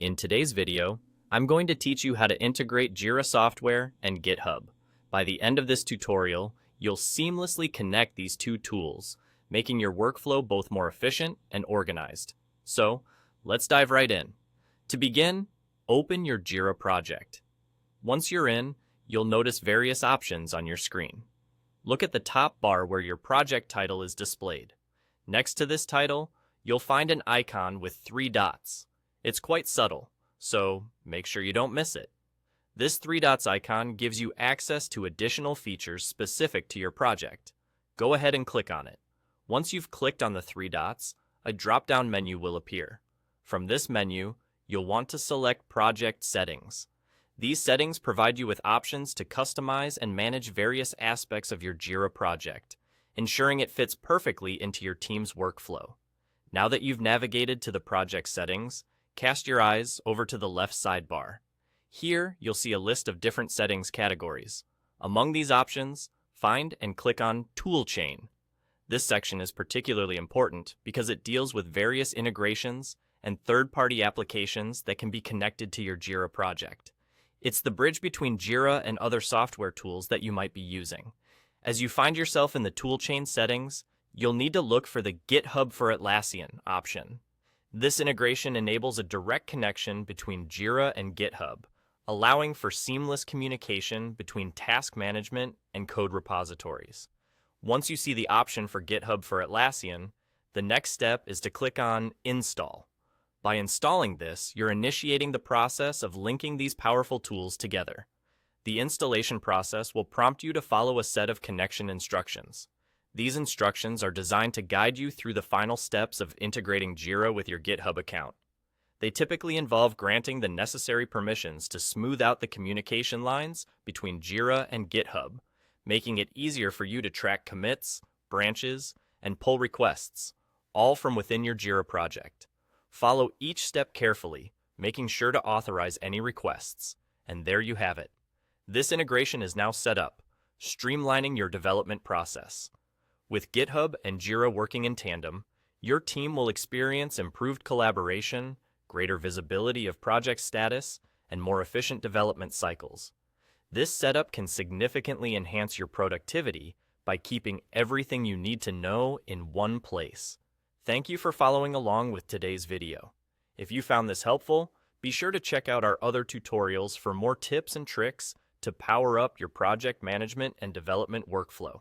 In today's video, I'm going to teach you how to integrate Jira Software and GitHub. By the end of this tutorial, you'll seamlessly connect these two tools, making your workflow both more efficient and organized. So, let's dive right in. To begin, open your Jira project. Once you're in, you'll notice various options on your screen. Look at the top bar where your project title is displayed. Next to this title, you'll find an icon with 3 dots. It's quite subtle, so make sure you don't miss it. This 3 dots icon gives you access to additional features specific to your project. Go ahead and click on it. Once you've clicked on the 3 dots, a drop-down menu will appear. From this menu, you'll want to select Project Settings. These settings provide you with options to customize and manage various aspects of your Jira project, ensuring it fits perfectly into your team's workflow. Now that you've navigated to the project settings, cast your eyes over to the left sidebar. Here, you'll see a list of different settings categories. Among these options, find and click on Toolchain. This section is particularly important because it deals with various integrations and third-party applications that can be connected to your Jira project. It's the bridge between Jira and other software tools that you might be using. As you find yourself in the toolchain settings, you'll need to look for the GitHub for Atlassian option. This integration enables a direct connection between Jira and GitHub, allowing for seamless communication between task management and code repositories. Once you see the option for GitHub for Atlassian, the next step is to click on Install. By installing this, you're initiating the process of linking these powerful tools together. The installation process will prompt you to follow a set of connection instructions. These instructions are designed to guide you through the final steps of integrating Jira with your GitHub account. They typically involve granting the necessary permissions to smooth out the communication lines between Jira and GitHub, making it easier for you to track commits, branches, and pull requests, all from within your Jira project. Follow each step carefully, making sure to authorize any requests. And there you have it. This integration is now set up, streamlining your development process. With GitHub and Jira working in tandem, your team will experience improved collaboration, greater visibility of project status, and more efficient development cycles. This setup can significantly enhance your productivity by keeping everything you need to know in one place. Thank you for following along with today's video. If you found this helpful, be sure to check out our other tutorials for more tips and tricks to power up your project management and development workflow.